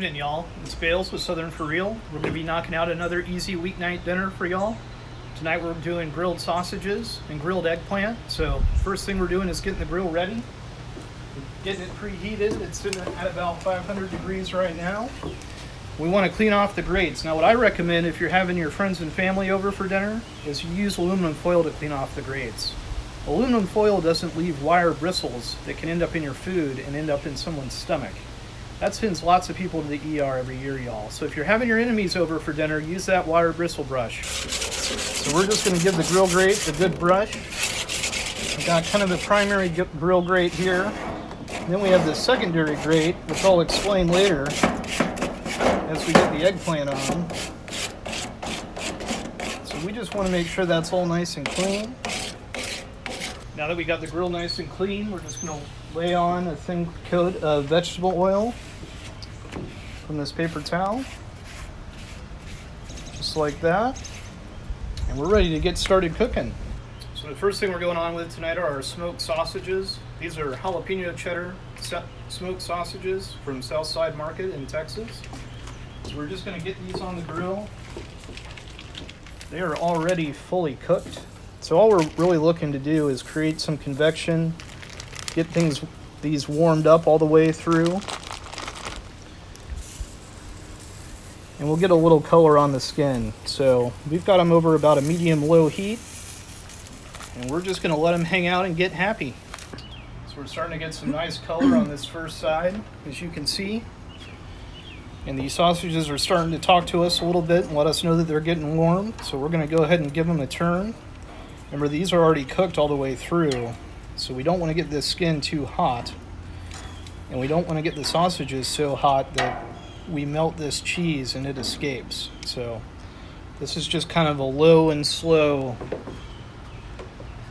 evening, y'all. It's Bales with Southern For Real. We're going to be knocking out another easy weeknight dinner for y'all. Tonight we're doing grilled sausages and grilled eggplant. So first thing we're doing is getting the grill ready. Getting it preheated. It's sitting at about 500 degrees right now. We want to clean off the grates. Now what I recommend if you're having your friends and family over for dinner is you use aluminum foil to clean off the grates. Aluminum foil doesn't leave wire bristles that can end up in your food and end up in someone's stomach. That sends lots of people to the ER every year, y'all. So if you're having your enemies over for dinner, use that wire bristle brush. So we're just gonna give the grill grate a good brush. We've got kind of the primary grill grate here. And then we have the secondary grate, which I'll explain later as we get the eggplant on. So we just wanna make sure that's all nice and clean. Now that we got the grill nice and clean, we're just gonna lay on a thin coat of vegetable oil from this paper towel, just like that. And we're ready to get started cooking. So the first thing we're going on with tonight are our smoked sausages. These are Jalapeno Cheddar smoked sausages from Southside Market in Texas. So we're just gonna get these on the grill. They are already fully cooked. So all we're really looking to do is create some convection, get these warmed up all the way through. And we'll get a little color on the skin. So we've got them over about a medium-low heat. And we're just gonna let them hang out and get happy. So we're starting to get some nice color on this first side, as you can see. And these sausages are starting to talk to us a little bit and let us know that they're getting warm. So we're gonna go ahead and give them a turn. Remember, these are already cooked all the way through, so we don't want to get this skin too hot. And we don't want to get the sausages so hot that we melt this cheese and it escapes. So this is just kind of a low and slow,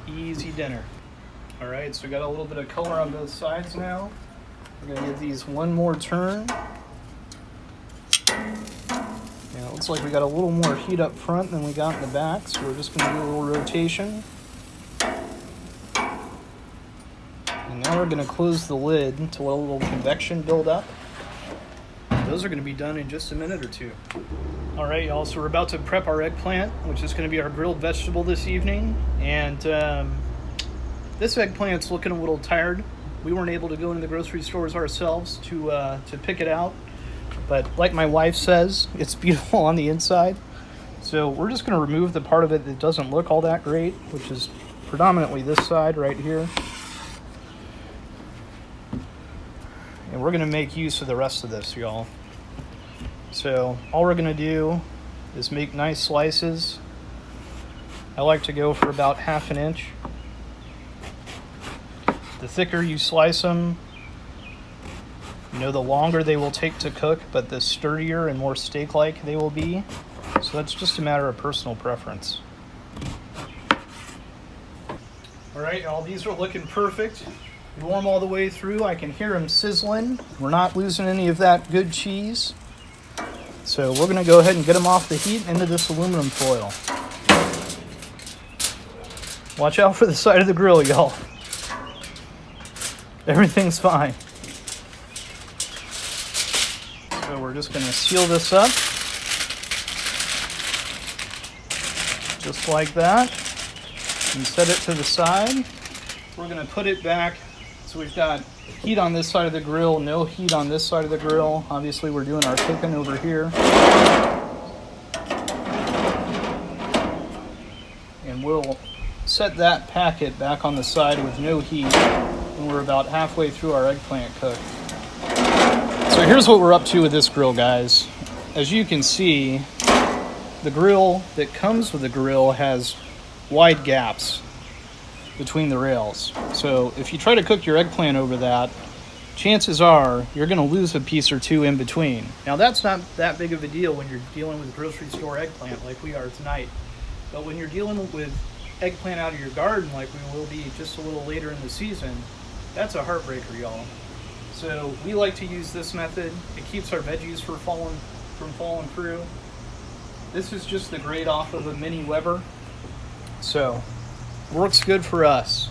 easy dinner. All right, so we got a little bit of color on both sides now. We're gonna give these one more turn. Yeah, it looks like we got a little more heat up front than we got in the back, so we're just gonna do a little rotation. And now we're gonna close the lid to let a little convection build up. Those are gonna be done in just a minute or two. All right, y'all, so we're about to prep our eggplant, which is gonna be our grilled vegetable this evening. And this eggplant's looking a little tired. We weren't able to go into the grocery stores ourselves to pick it out. But like my wife says, it's beautiful on the inside. So we're just gonna remove the part of it that doesn't look all that great, which is predominantly this side right here. And we're gonna make use of the rest of this, y'all. So all we're gonna do is make nice slices. I like to go for about 1/2 inch. The thicker you slice them, the longer they will take to cook, but the sturdier and more steak-like they will be. So that's just a matter of personal preference. All right, y'all, these are looking perfect. Warm all the way through. I can hear them sizzling. We're not losing any of that good cheese. So we're gonna go ahead and get them off the heat into this aluminum foil. Watch out for the side of the grill, y'all. Everything's fine. So we're just gonna seal this up. Just like that. And set it to the side. We're gonna put it back. So we've got heat on this side of the grill, no heat on this side of the grill. Obviously we're doing our cooking over here. And we'll set that packet back on the side with no heat when we're about halfway through our eggplant cook. So here's what we're up to with this grill, guys. As you can see, the grill that comes with the grill has wide gaps between the rails. So if you try to cook your eggplant over that, chances are you're gonna lose a piece or two in between. Now that's not that big of a deal when you're dealing with grocery store eggplant like we are tonight. But when you're dealing with eggplant out of your garden like we will be just a little later in the season, that's a heartbreaker, y'all. So we like to use this method. It keeps our veggies from falling through. This is just the grate off of a mini Weber. So works good for us.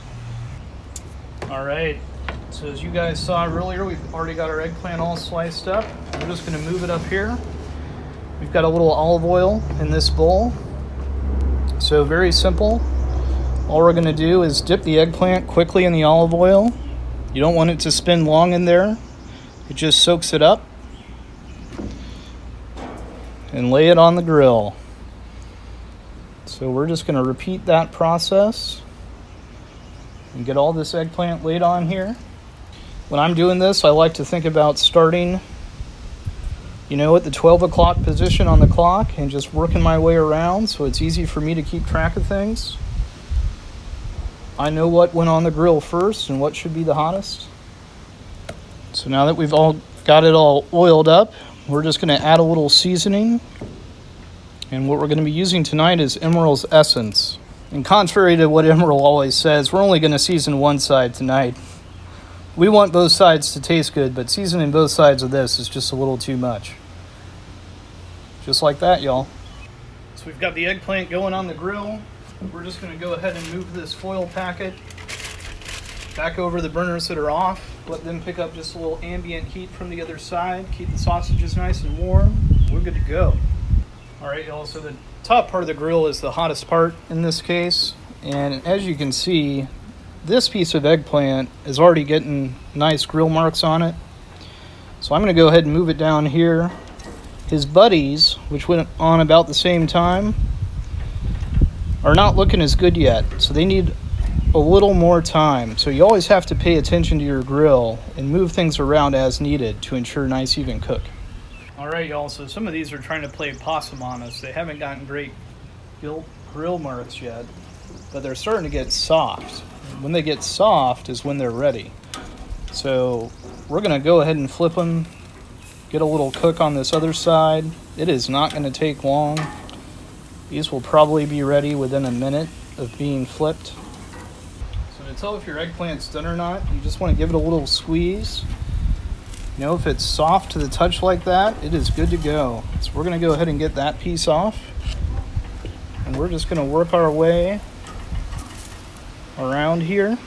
All right, So as you guys saw earlier, we've already got our eggplant all sliced up. We're just going to move it up here. We've got a little olive oil in this bowl. So very simple. All we're going to do is dip the eggplant quickly in the olive oil. You don't want it to spin long in there. It just soaks it up. And lay it on the grill. So we're just going to repeat that process and get all this eggplant laid on here. When I'm doing this, I like to think about starting, at the 12 o'clock position on the clock and just working my way around so it's easy for me to keep track of things. I know what went on the grill first and what should be the hottest. So now that we've all got it all oiled up, we're just going to add a little seasoning. And what we're going to be using tonight is Emerald's Essence. And contrary to what Emerald always says, we're only going to season one side tonight. We want both sides to taste good, but seasoning both sides of this is just a little too much. Just like that, y'all. So we've got the eggplant going on the grill. We're just going to go ahead and move this foil packet back over the burners that are off. Let them pick up just a little ambient heat from the other side. Keep the sausages nice and warm. We're good to go. All right, y'all, so the top part of the grill is the hottest part in this case. And as you can see, this piece of eggplant is already getting nice grill marks on it. So I'm going to go ahead and move it down here. His buddies, which went on about the same time, are not looking as good yet. So they need a little more time. So you always have to pay attention to your grill and move things around as needed to ensure nice even cook. All right, y'all, so some of these are trying to play possum on us. They haven't gotten great grill marks yet, but they're starting to get soft. When they get soft is when they're ready. So we're going to go ahead and flip them, get a little cook on this other side. It is not going to take long. These will probably be ready within a minute of being flipped. So to tell if your eggplant's done or not, you just want to give it a little squeeze. If it's soft to the touch like that, it is good to go. So we're going to go ahead and get that piece off. And we're just going to work our way around here.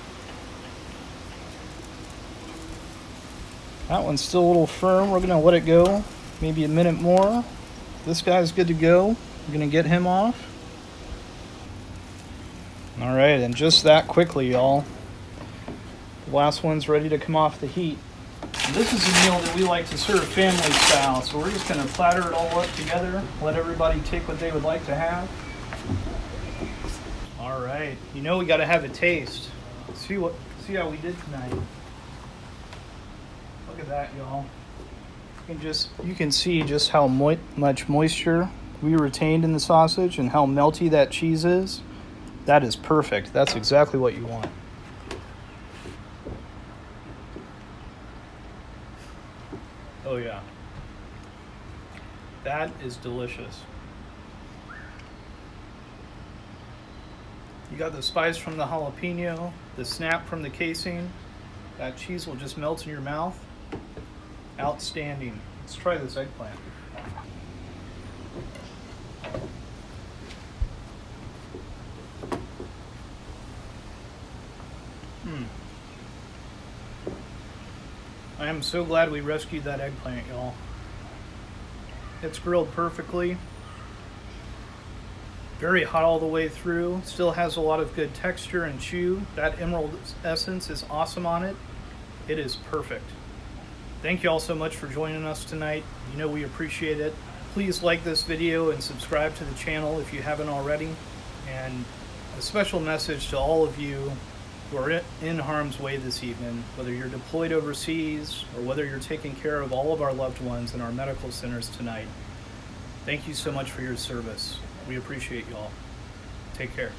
That one's still a little firm. We're going to let it go maybe a minute more. This guy's good to go. We're going to get him off. All right, and just that quickly, y'all. The last one's ready to come off the heat. This is a meal that we like to serve family style, so we're just going to platter it all up together, let everybody take what they would like to have. All right, we got to have a taste. See how we did tonight. Look at that, y'all. You can see just how much moisture we retained in the sausage and how melty that cheese is. That is perfect. That's exactly what you want. Oh yeah, that is delicious. You got the spice from the jalapeno, the snap from the casing. That cheese will just melt in your mouth. Outstanding. Let's try this eggplant. I am so glad we rescued that eggplant, y'all. It's grilled perfectly. Very hot all the way through. Still has a lot of good texture and chew. That Emerald Essence is awesome on it. It is perfect. Thank you all so much for joining us tonight. We appreciate it. Please like this video and subscribe to the channel if you haven't already. And a special message to all of you who are in harm's way this evening, whether you're deployed overseas or whether you're taking care of all of our loved ones in our medical centers tonight. Thank you so much for your service. We appreciate you all. Take care.